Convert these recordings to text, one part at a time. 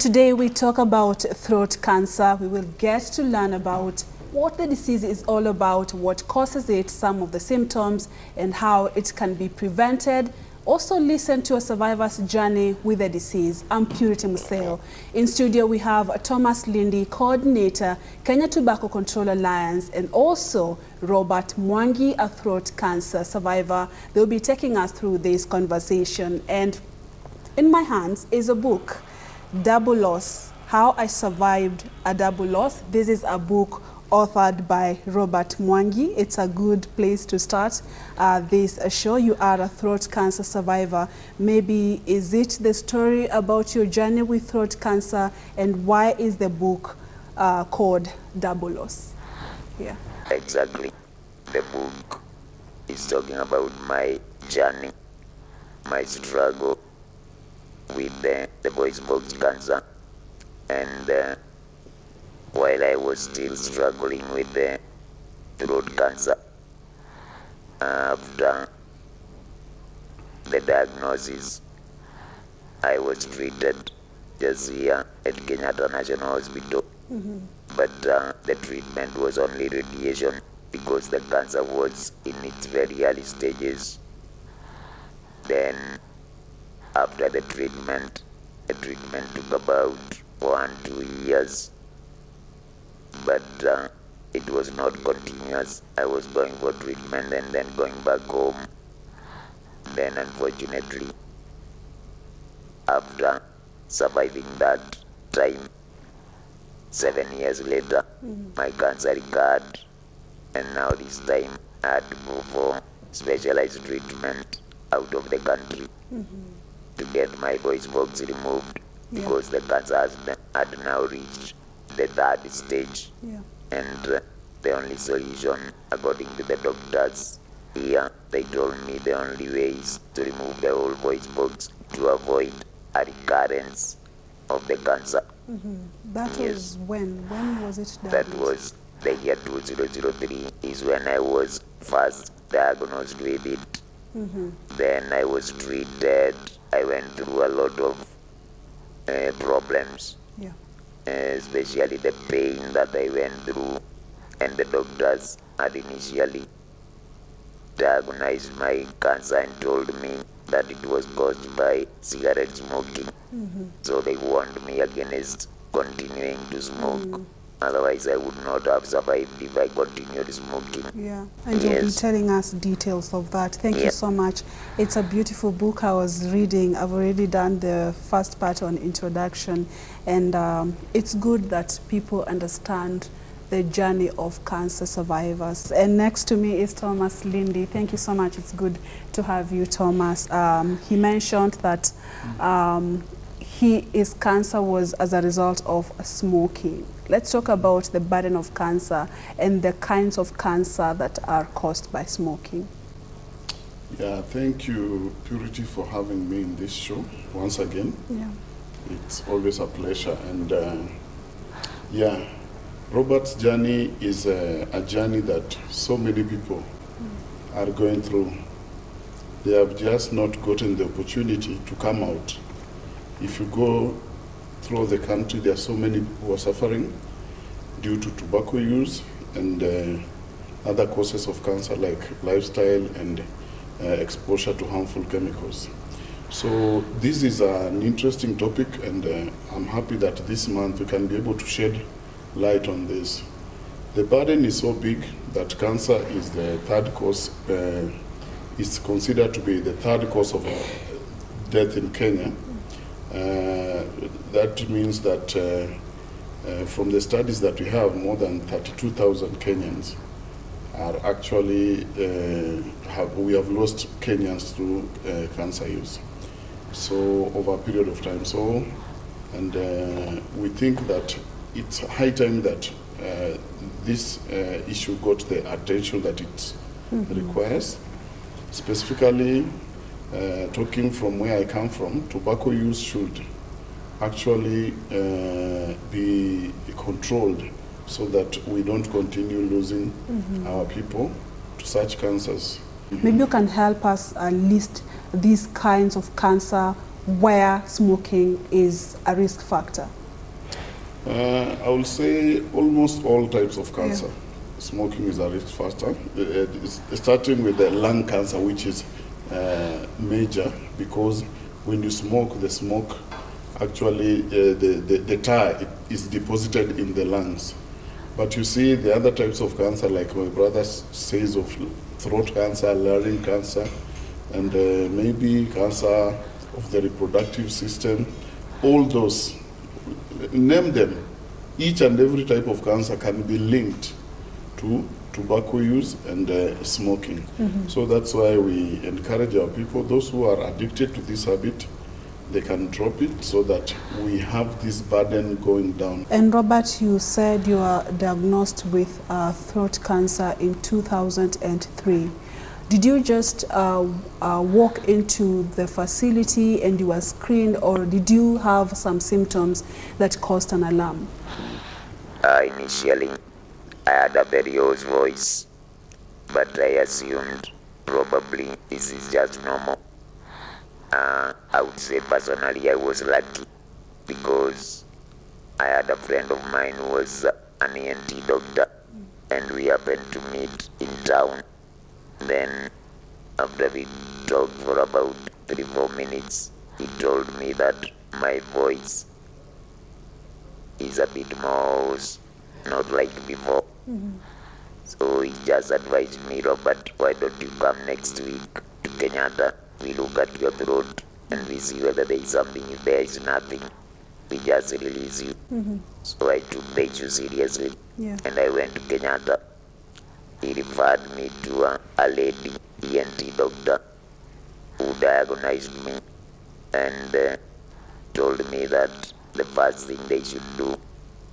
Today we talk about throat cancer. We will get to learn about what the disease is all about, what causes it, some of the symptoms, and how it can be prevented. Also listen to a survivor's journey with the disease. I'm Purity Museo. In studio we have Thomas Lindy, Coordinator, Kenya Tobacco Control Alliance, and also Robert Mwangi, a throat cancer survivor. They'll be taking us through this conversation. And in my hands is a book, Double Loss, How I Survived a Double Loss. This is a book authored by Robert Mwangi. It's a good place to start this show. You are a throat cancer survivor. Maybe is it the story about your journey with throat cancer, and why is the book called Double Loss? Yeah. Exactly. The book is talking about my journey, my struggle with the voice box cancer, and while I was still struggling with the throat cancer, after the diagnosis, I was treated just here at Kenyatta National Hospital. But the treatment was only radiation because the cancer was in its very early stages. Then after the treatment took about 1-2 years, but it was not continuous. I was going for treatment and then going back home. Then unfortunately, after surviving that time, 7 years later, my cancer recurred, and now this time I had to go for specialized treatment out of the country to get my voice box removed, because the cancer had now reached the 3rd stage. And the only solution, according to the doctors here, they told me the only way is to remove the whole voice box to avoid a recurrence of the cancer. That was when was it diagnosed? That was the year 2003 is when I was first diagnosed with it. Then I was treated. I went through a lot of problems, especially the pain that I went through, and the doctors had initially diagnosed my cancer and told me that it was caused by cigarette smoking. So they warned me against continuing to smoke. Otherwise, I would not have survived if I continued smoking. Yeah, and you'll be telling us details of that. Thank you so much. It's a beautiful book. I was reading. I've already done the first part on introduction, and it's good that people understand the journey of cancer survivors. And next to me is Thomas Lindy. Thank you so much. It's good to have you, Thomas. He mentioned that his cancer was as a result of smoking. Let's talk about the burden of cancer and the kinds of cancer that are caused by smoking. Yeah, thank you, Purity, for having me in this show once again. Yeah. It's always a pleasure. And Robert's journey is a journey that so many people are going through. They have just not gotten the opportunity to come out. If you go through the country, there are so many people who are suffering due to tobacco use and other causes of cancer like lifestyle and exposure to harmful chemicals. So this is an interesting topic, and I'm happy that this month we can be able to shed light on this. The burden is so big that cancer is the 3rd cause, is considered to be the 3rd cause of death in Kenya. That means that from the studies that we have, more than 32,000 Kenyans are actually, we have lost Kenyans through cancer use. So over a period of time. So, and we think that it's high time that this issue got the attention that it requires. Specifically, talking from where I come from, tobacco use should actually be controlled so that we don't continue losing our people to such cancers. Maybe you can help us list these kinds of cancer where smoking is a risk factor? I will say almost all types of cancer. Smoking is a risk factor. It's starting with the lung cancer, which is major, because when you smoke, the smoke actually, the tar is deposited in the lungs. But you see the other types of cancer, like my brother says, of throat cancer, larynx cancer, and maybe cancer of the reproductive system, all those, name them. Each and every type of cancer can be linked to tobacco use and smoking. So that's why we encourage our people, those who are addicted to this habit, they can drop it so that we have this burden going down. And Robert, you said you are diagnosed with throat cancer in 2003. Did you just walk into the facility and you were screened, or did you have some symptoms that caused an alarm? Initially, I had a very hoarse voice, but I assumed probably this is just normal. I would say personally I was lucky, because I had a friend of mine who was an ENT doctor, and we happened to meet in town. Then after we talked for about 3-4 minutes, he told me that my voice is a bit more hoarse, not like before. So he just advised me, Robert, why don't you come next week to Kenyatta? We look at your throat and we see whether there is something. If there is nothing, we just release you. So I took the issue seriously, and I went to Kenyatta. He referred me to a lady ENT doctor who diagnosed me and told me that the first thing they should do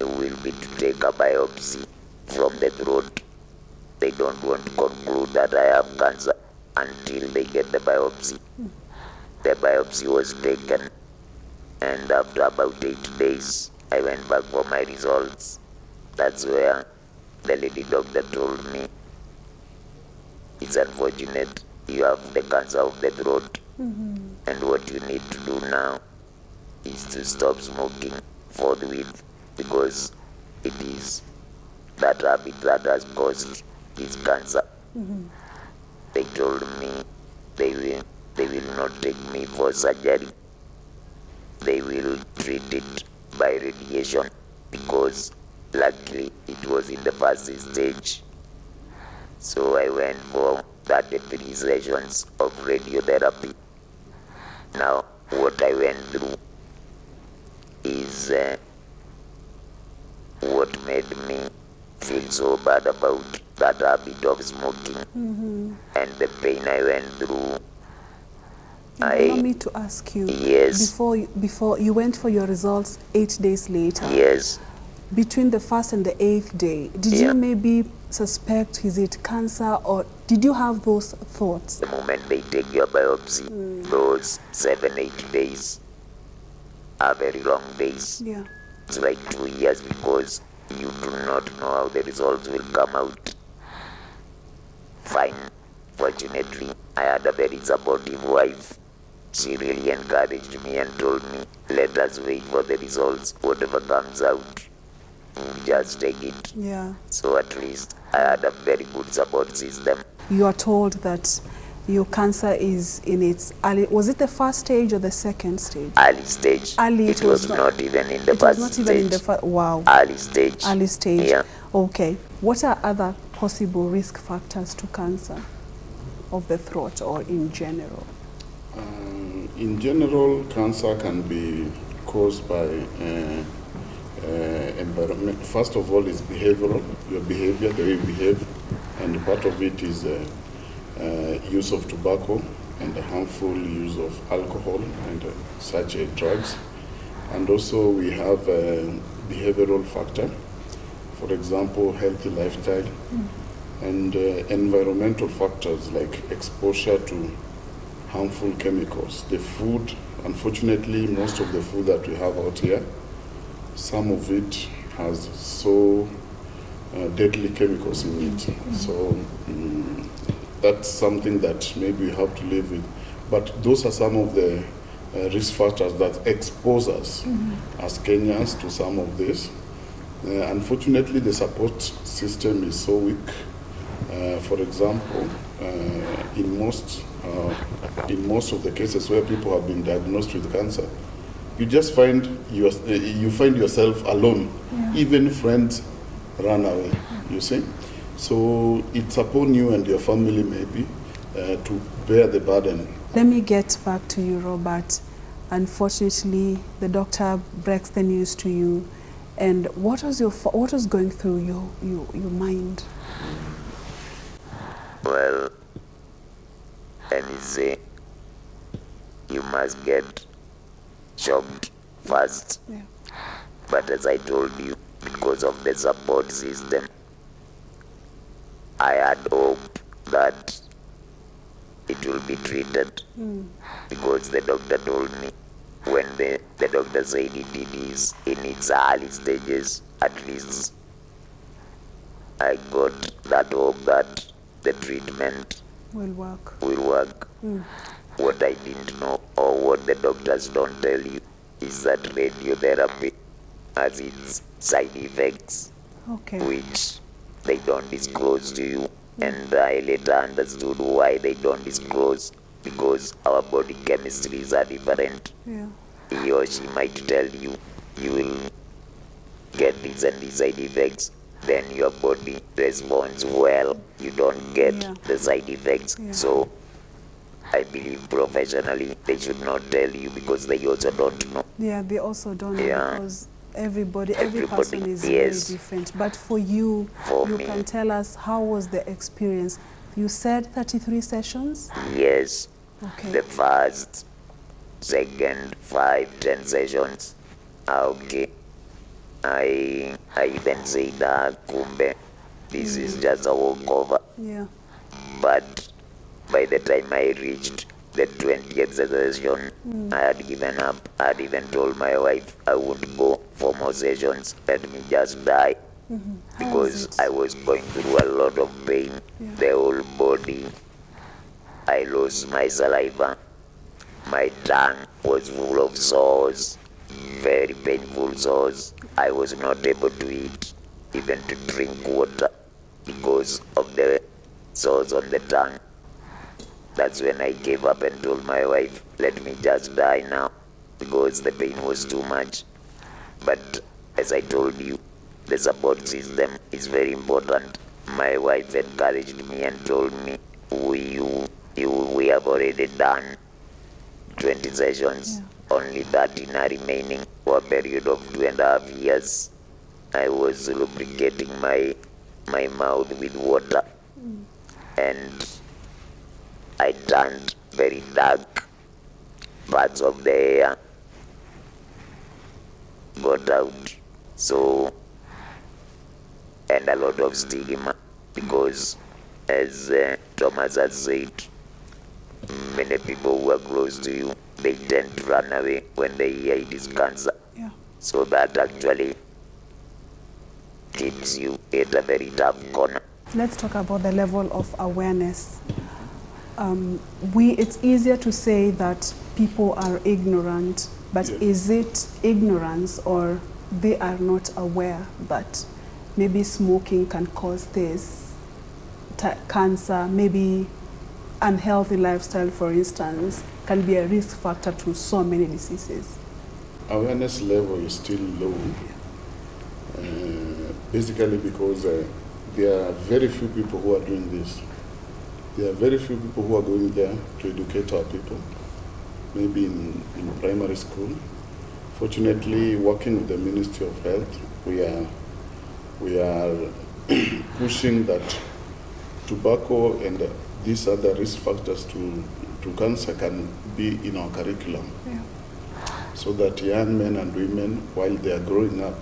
will be to take a biopsy from the throat. They don't want to conclude that I have cancer until they get the biopsy. The biopsy was taken, and after about 8 days, I went back for my results. That's where the lady doctor told me, it's unfortunate you have the cancer of the throat, and what you need to do now is to stop smoking forthwith, because it is that habit that has caused this cancer. They told me they will not take me for surgery. They will treat it by radiation, because luckily it was in the first stage. So I went for 33 sessions of radiotherapy. Now what I went through is what made me feel so bad about that habit of smoking, and the pain I went through. Allow me to ask you, yes, before you went for your results 8 days later, yes, between the 1st and the 8th day, did you maybe suspect, is it cancer, or did you have those thoughts? The moment they take your biopsy, those 7-8 days are very long days. It's like 2 years, because you do not know how the results will come out. Fine. Fortunately, I had a very supportive wife. She really encouraged me and told me, let us wait for the results. Whatever comes out, just take it. So at least I had a very good support system. You are told that your cancer is in its early, was it the first stage or the second stage? Early stage. It was not even in the first stage. Even in the wow. Early stage. Early stage. Okay. What are other possible risk factors to cancer of the throat, or in general? In general, cancer can be caused by environment. First of all, is behavioral, your behavior, the way you behave, and part of it is use of tobacco and the harmful use of alcohol and such drugs. And also we have a behavioral factor, for example, healthy lifestyle, and environmental factors like exposure to harmful chemicals. The food, unfortunately, most of the food that we have out here, some of it has so deadly chemicals in it. So that's something that maybe we have to live with. But those are some of the risk factors that expose us as Kenyans to some of this. Unfortunately, the support system is so weak. For example, in most of the cases where people have been diagnosed with cancer, you just find you find yourself alone. Yeah. Even friends run away. You see, so it's upon you and your family maybe to bear the burden. Let me get back to you, Robert. Unfortunately, the doctor breaks the news to you, and what was going through your mind? Well, let me say, you must get shocked first. Yeah. But as I told you, because of the support system, I had hope that it will be treated. Because the doctor told me, when the doctor said it is in its early stages, at least I got that hope that the treatment Will work. will work. What I didn't know, or what the doctors don't tell you, is that radiotherapy has its side effects, Okay. which they don't disclose to you. And I later understood why they don't disclose, because our body chemistries are different. Yeah. He or she might tell you, you will get these and these side effects, then your body responds well, you don't get Yeah. the side effects. Yeah. So I believe professionally they should not tell you, because they also don't know. Yeah, they also don't know, Yeah. because every person Everybody, is yes. very different. But for you, For you me. can tell us, how was the experience? You said 33 sessions? Yes, Okay. the first, second, 5, 10 sessions are okay. I even say that kumbe, this is just a walkover. Yeah. But by the time I reached the 20th session, I had given up. I had even told my wife I would go for more sessions, let me just die. How Because was I it? was going through a lot of pain, Yeah. the whole body. I lost my saliva. My tongue was full of sores, very painful sores. I was not able to eat, even to drink water, because of the sores on the tongue. That's when I gave up and told my wife, let me just die now, because the pain was too much. But as I told you, the support system is very important. My wife encouraged me and told me, we have already done 20 sessions, only 13 are remaining for a period of 2.5 years. I was lubricating my mouth with water, and I turned very dark. Parts of the hair got out. So, and a lot of stigma, because as Thomas has said, many people who are close to you, they tend to run away when they hear it is cancer. Yeah. So that actually keeps you at a very tough corner. Let's talk about the level of awareness. It's easier to say that people are ignorant, but Yeah. is it ignorance, or they are not aware that maybe smoking can cause this cancer, maybe unhealthy lifestyle, for instance, can be a risk factor to so many diseases? Awareness level is still low, basically because there are very few people who are doing this. There are very few people who are going there to educate our people, maybe in primary school. Fortunately, working with the Ministry of Health, we are pushing that tobacco and these other risk factors to cancer can be in our curriculum, Yeah. so that young men and women, while they are growing up,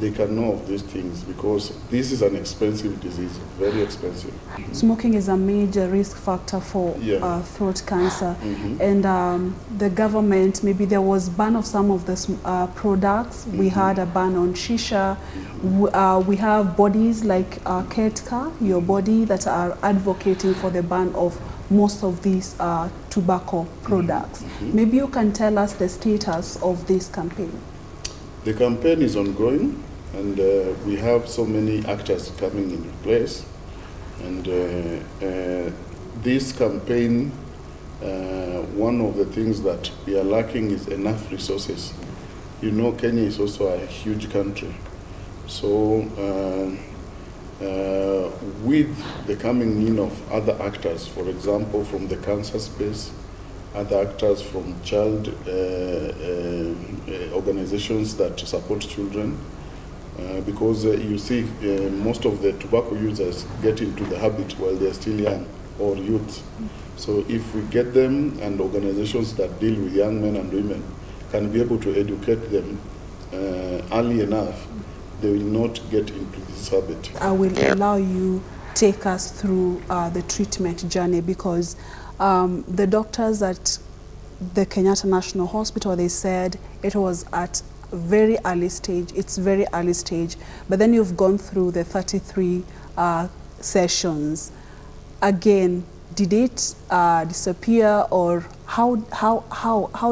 they can know of these things, because this is an expensive disease, very expensive. Smoking is a major risk factor for Yeah. throat cancer. And the government, maybe there was ban of some of the products. We had a ban on shisha. We have bodies like Ketka, Your Body, that are advocating for the ban of most of these tobacco products. Maybe you can tell us the status of this campaign. The campaign is ongoing, and we have so many actors coming into place. And this campaign, one of the things that we are lacking is enough resources. You know, Kenya is also a huge country. So with the coming in of other actors, for example, from the cancer space, other actors from child organizations that support children, because you see most of the tobacco users get into the habit while they're still young, or youth. So if we get them, and organizations that deal with young men and women can be able to educate them early enough, they will not get into this habit. I will allow you take us through the treatment journey, because the doctors at the Kenyatta National Hospital, they said it was at very early stage. It's very early stage. But then you've gone through the 33 sessions. Again, did it disappear, or how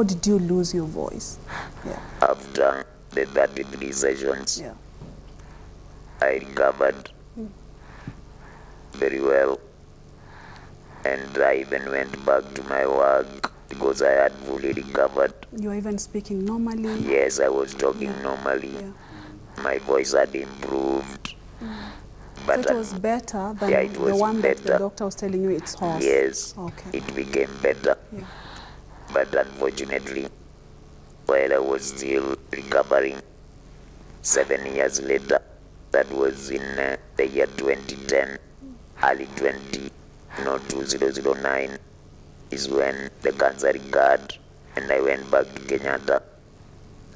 did you lose your voice? Yeah. After the 33 sessions, Yeah. I recovered very well, and I even went back to my work because I had fully recovered. You were even speaking normally? Yes, I was talking normally. Yeah. My voice had improved. But So it was better than yeah, it the was one that the better. doctor was telling you it's hoarse? Yes, Okay. it became better. Yeah. But unfortunately, while I was still recovering, 7 years later, that was in the year 2010, early 2009, is when the cancer recurred, and I went back to Kenyatta.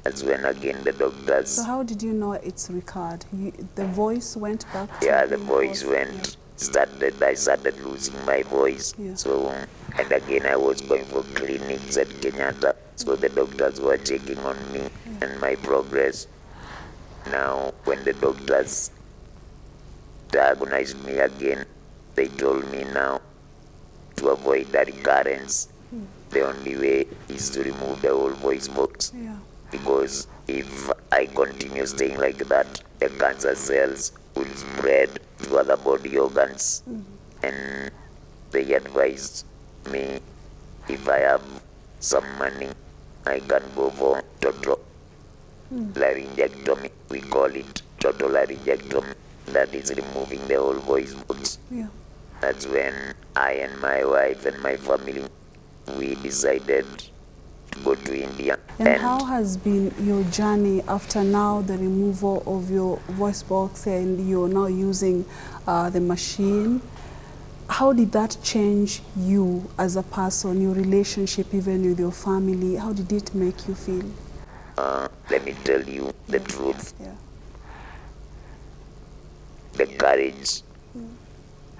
That's when again the doctors... So how did you know it's recurred? The voice went back to... Yeah, the voice went, I started losing my voice. Yeah. So, and again I was going for clinics at Kenyatta, so the doctors were checking on me and my progress. Now, when the doctors diagnosed me again, they told me now to avoid the recurrence, the only way is to remove the whole voice box. Yeah. Because if I continue staying like that, the cancer cells will spread to other body organs. And they advised me, if I have some money, I can go for total laryngectomy. We call it total laryngectomy. That is removing the whole voice box. Yeah. That's when I and my wife and my family, we decided to go to India. And how has been your journey after now the removal of your voice box and you're now using the machine? How did that change you as a person, your relationship even with your family? How did it make you feel? Let me tell you the truth. Yeah. The courage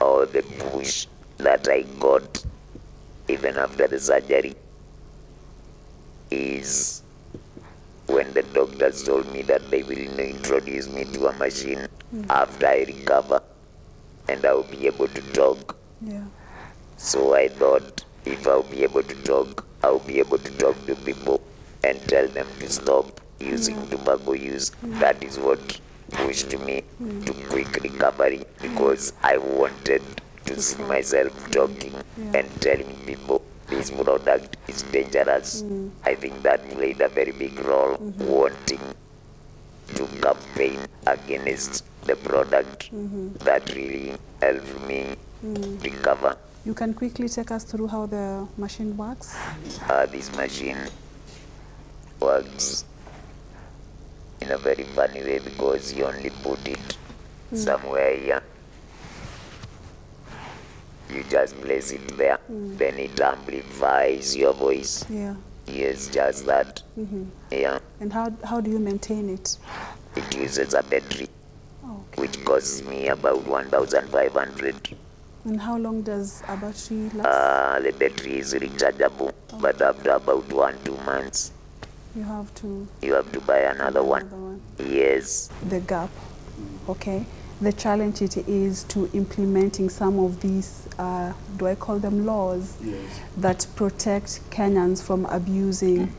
or the push that I got even after the surgery is when the doctors told me that they will introduce me to a machine after I recover and I'll be able to talk. Yeah. So I thought if I'll be able to talk, I'll be able to talk to people and tell them to stop using tobacco use. That is what pushed me to quick recovery, because I wanted to see myself talking and telling people this product is dangerous. I think that played a very big role, wanting to campaign against the product. That really helped me recover. You can quickly take us through how the machine works? This machine works in a very funny way, because you only put it somewhere here. You just place it there, then it amplifies your voice. Yeah. Yes, just that. Yeah. And how do you maintain it? It uses a battery, Okay. which costs me about 1,500. And how long does a battery last? The battery is rechargeable, but after about 1-2 months, You have to you have to buy another one. another one. Yes. The gap. Okay. The challenge it is to implementing some of these, do I call them laws, Yes. that protect Kenyans from abusing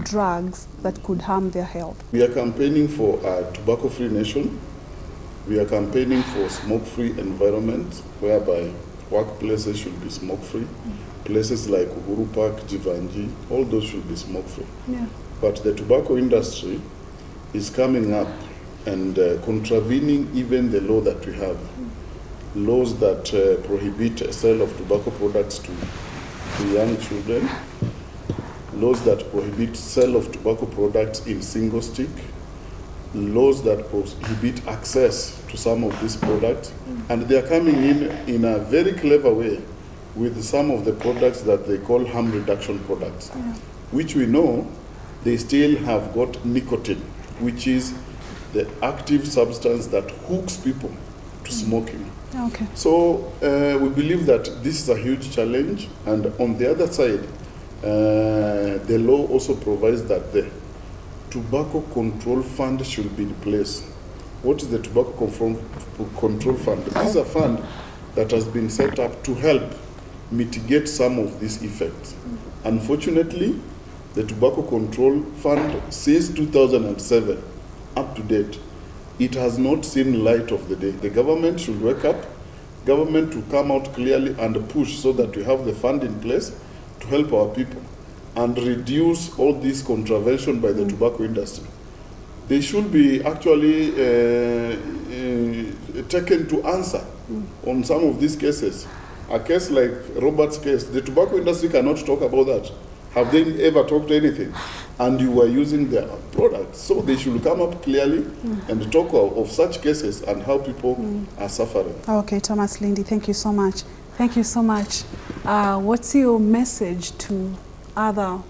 drugs that could harm their health. We are campaigning for a tobacco-free nation. We are campaigning for smoke-free environment, whereby workplaces should be smoke-free. Places like Uhuru Park, Jivanji, all those should be smoke-free. Yeah. But the tobacco industry is coming up and contravening even the law that we have. Laws that prohibit sale of tobacco products to young children. Laws that prohibit sale of tobacco products in single stick. Laws that prohibit access to some of these products. And they are coming in a very clever way with some of the products that they call harm reduction products, which we know they still have got nicotine, which is the active substance that hooks people to smoking. Okay. So we believe that this is a huge challenge, and on the other side, the law also provides that the tobacco control fund should be in place. What is the tobacco control fund? This is a fund that has been set up to help mitigate some of these effects. Unfortunately, the tobacco control fund since 2007 up to date, it has not seen light of the day. The government should wake up, government to come out clearly and push so that we have the fund in place to help our people and reduce all this contravention by the tobacco industry. They should be actually taken to answer on some of these cases. A case like Robert's case, the tobacco industry cannot talk about that. Have they ever talked anything? And you were using their products. So they should come up clearly and talk of such cases and how people are suffering. Okay, Thomas Lindy, thank you so much. Thank you so much. What's your message to other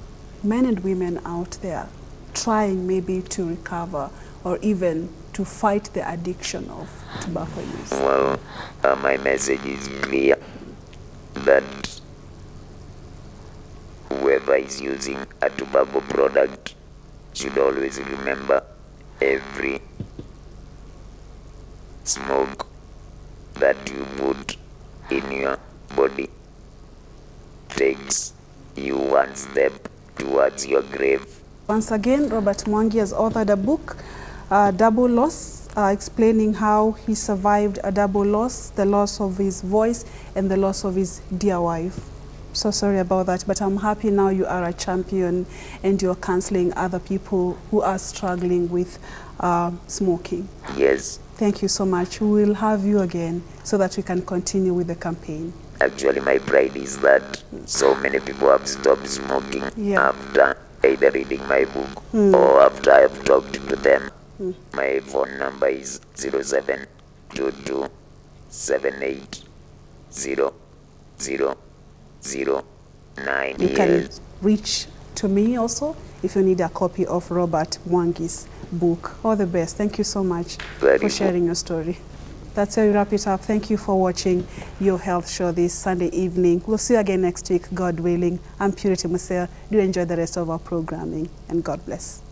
men and women out there trying maybe to recover or even to fight the addiction of tobacco use? Well, my message is clear, that whoever is using a tobacco product should always remember every smoke that you put in your body takes you one step towards your grave. Once again, Robert Mwangi has authored a book, Double Loss, explaining how he survived a double loss, the loss of his voice and the loss of his dear wife. So sorry about that, but I'm happy now you are a champion and you're counseling other people who are struggling with smoking. Yes. Thank you so much. We will have you again so that we can continue with the campaign. Actually, my pride is that so many people have stopped smoking after either reading my book or after I have talked to them. My phone number is 0722780009. You can reach to me also if you need a copy of Robert Mwangi's book. All the best. Thank you so much for sharing your story. That's where we wrap it up. Thank you for watching Your Health Show this Sunday evening. We'll see you again next week, God willing. I'm Purity Musea. Do enjoy the rest of our programming, and God bless.